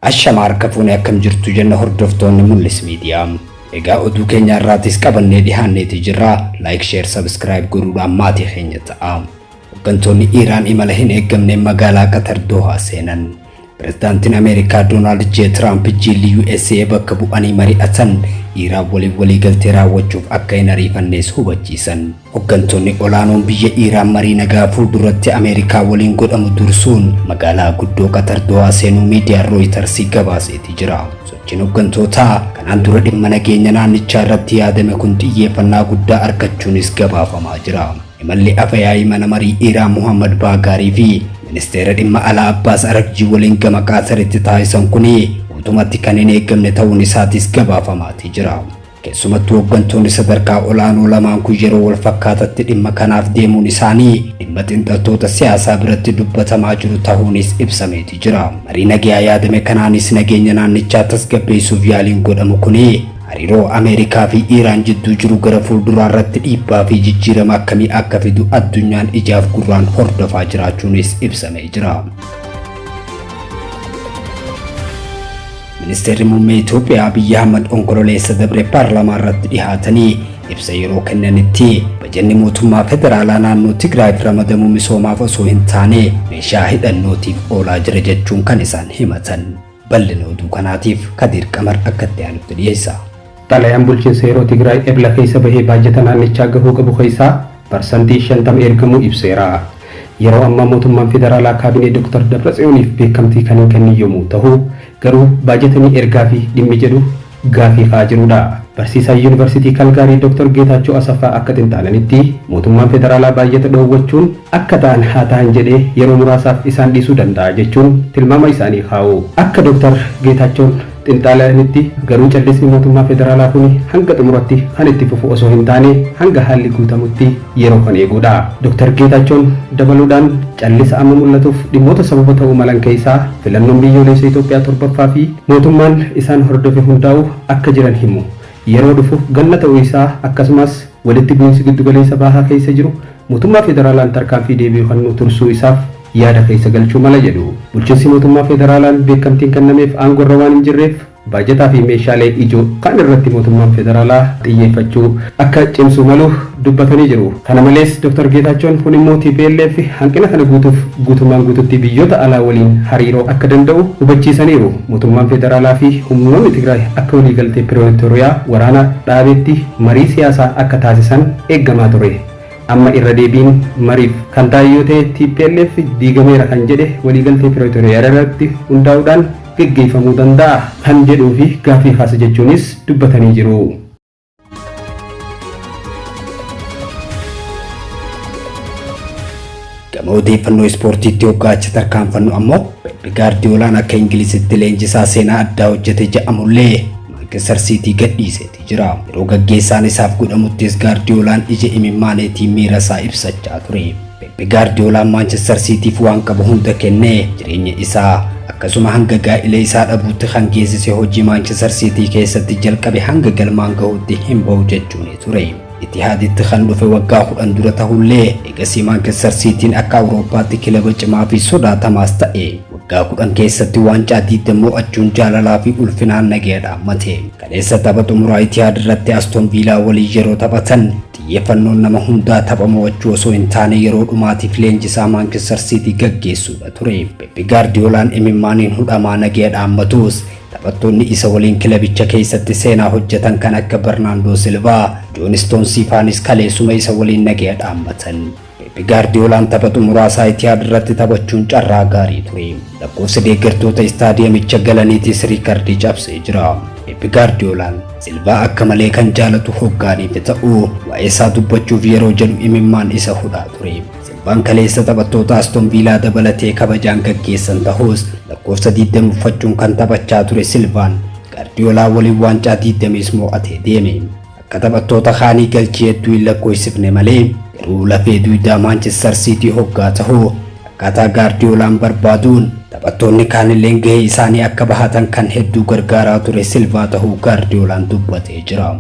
Ashamaar kafuun akkam jirtu jenna hordoftoonni Mul'is Miidiyaa. Egaa oduu keenya irraatis qabannee dhiyaanneeti jirra. Like, share, subscribe godhuudhaan maatii keenya ta'a. Hooggantoonni Iraan imala hin eeggamne magaalaa Qatar Dohaa seenan. Pirezidaantiin Ameerikaa Doonaald J. Tiraamp jilli USA bakka bu'anii mari'atan Iraan waliigaltee raawwachuuf akka hin ariifannees hubachiisan. Hooggantoonni olaanoon biyya Iraan marii nagaa fuulduratti Ameerikaa waliin godhamu dursuun magaalaa guddoo Qatar Dohaa seenuu miidiyaan Reuters gabaaseeti jira. Sochiin hooggantootaa kanaan dura dhimma nageenya naannichaa irratti yaadame kun xiyyeeffannaa guddaa argachuunis gabaafamaa jira. Imalli afyaa'ii mana marii Iraan Muhammad Baagaarii fi Ministeera dhimma alaa Abbaas Araqjii waliin gama Qataritti taasisan kuni guutumatti kan hin eeggamne ta'uun isaatis gabaafamaati jira. Keessumattuu hooggantoonni sadarkaa olaanoo lamaan kun yeroo wal fakkaatatti dhimma kanaaf deemuun isaanii dhimma xiinxaltoota siyaasaa biratti dubbatamaa jiru ta'uunis ibsameeti jira. Marii nagaa yaadame kanaanis nageenya naannichaa tasgabbeessuuf yaaliin godhamu kuni hariiroo Ameerikaa fi Iraan jidduu jiru gara fuulduraa irratti dhiibbaa fi jijjiirama akkamii akka fidu addunyaan ijaaf gurraan hordofaa jiraachuunis ibsamee jira. Ministeerri muummee Itoophiyaa Abiy Ahmad onkololeessa dabre paarlaamaa irratti dhihaatanii ibsa yeroo kennanitti bajanni mootummaa federaalaa naannoo Tigraay ramadamuu misoomaaf osoo hin taane meeshaa hidhannootiif oolaa jira jechuun kan isaan himatan. Bal'ina oduu kanaatiif Kadir Qamar akka itti aanutti dhiyeessa. Xalayaan bulchiinsa yeroo Tigraay ebla keessa bahee baajata naannichaa gahuu qabu keessaa parsantii 50 ergamuu ibseera. Yeroo ammaa mootummaan federaalaa kaabinee Dr. Dabratsiyooniif beekamtii kan hin kennin yommuu ta'u garuu baajatanii ergaa fi dhimmi jedhu gaafii fa'aa jirudha. Barsiisaa yuunivarsiitii Kalgaarii Dr. Geetaachoo Asaffaa akka xinxaalanitti mootummaan federaalaa baajata dhoowwachuun akka ta'an haa ta'an jedhee yeroo muraasaaf isaan dhiisuu danda'a jechuun tilmaama isaanii kaa'u. Akka Dr. Geetaachoon xinxaalanitti garuu callisni mootummaa federaalaa kun hanga xumuratti kan itti fufu osoo hin taane hanga haalli guutamutti yeroo kan eegudha. Dr. Geetaachoon dabaluudhaan callisa amma mul'atuuf dhimmoota sababa ta'uu malan keessaa filannoon biyyoolessa Itoophiyaa torbaffaa fi mootummaan isaan hordofe hundaa'u akka jiran himu. Yeroo dhufu ganna ta'uu isaa akkasumas walitti bu'iinsi giddugaleessa bahaa keessa jiru mootummaa federaalaan tarkaanfii deebi'uu kan tursuu isaaf yaada keessa galchuu mala jedhu. Bulchiinsi mootummaa federaalaan beekamtiin kennameef aangorra waan hin jirreef baajataa fi meeshaalee ijoo kan irratti mootummaan federaalaa xiyyeeffachuu akka cimsu malu dubbatanii jiru. Kana malees Dr. Geetaachoon kun immoo TPLF hanqina kana guutuuf guutumaan guututti biyyoota alaa waliin hariiroo akka danda'u hubachiisaniiru. Mootummaan federaalaa fi humnoonni Tigraay akka waliigaltee Pirootoriyaa waraana dhaabetti marii siyaasaa akka taasisan eeggamaa ture. Amma irra deebiin mariif kan taa'e yoo ta'e TPLF diigameera kan jedhe waliigaltee Pirootoriyaa irratti hundaa'uudhaan geggeeffamuu danda'a kan jedhuu fi gaafii kaasa jechuunis dubbatanii jiru. Gama odeeffannoo ispoortiitti hoggaacha tarkaanfannu ammoo Pep Guardiolaan akka Ingilizitti leenjisaa seenaa addaa hojjete jedhamullee Manchester City gadhiiseeti jira. Yeroo gaggeessaan isaaf godhamuttis Guardiolaan ija imimmaaneetiin miira isaa ibsachaa ture. Pep Guardiolaan Manchester Cityf waan qabu hunda kennee jireenya isaa akkasuma hanga gaa'ila isaa dhabuutti kan geessise hojii Manchester City keessatti jalqabe hanga galmaan gahuutti hin bahu jechuun ture. Itihaaditti kan dhufe waggaa 10 dura ta'ullee eegasii Manchester Cityn akka Awurooppaatti kilaba cimaa fi sodaatamaas ta'e. Waggaa 10 keessatti waancaa 20 mo'achuun jaalalaa fi ulfinaan nagaya dhaammate. Kaleessa tapha xumuraa Itihaad irratti Aston Villa waliin yeroo taphatan xiyyeeffannoon nama hundaa tapha mo'achuu osoo hin taane yeroo dhumaatiif leenjisaa Manchester City gaggeessuudha ture. Pep Guardiolaan imimmaaniin hudhamaa nagaya dhaammatus taphattoonni isa waliin kilabicha keessatti seenaa hojjetan kan akka Bernardo Silva, John Stones faanis kaleessuma isa waliin nagaya dhaammatan. Pep Guardiolaan tapha xumuraa isaa Itihaad irratti taphachuun carraa gaarii ture. Lakkoofsa deeggartoota istaadiyamicha galaniitis riikardii cabsee jira. Pep Guardiolaan Silva akka malee kan jaalatu hoggaaniif ta'uu waa'ee isaa dubbachuuf yeroo jedhu imimmaan isa hudhaa ture. Silvaan kaleessa taphattoota Aston Villa dabalatee kabajaan gaggeessan ta'us lakkoofsa 20 uffachuun kan taphachaa ture Silvaan Guardiolaan waliin waancaa 20 mo'atee deeme. Akka taphattoota kaanii galchii hedduu hin lakkoofsifne malee garuu lafee duwidaa Manchester City hoggaa ta'uu akkaataa Guardiolaan barbaaduun taphattoonni kaanillee gahee isaanii akka bahatan kan hedduu gargaaraa ture Silva ta'uu Guardiolaan dubbatee jira.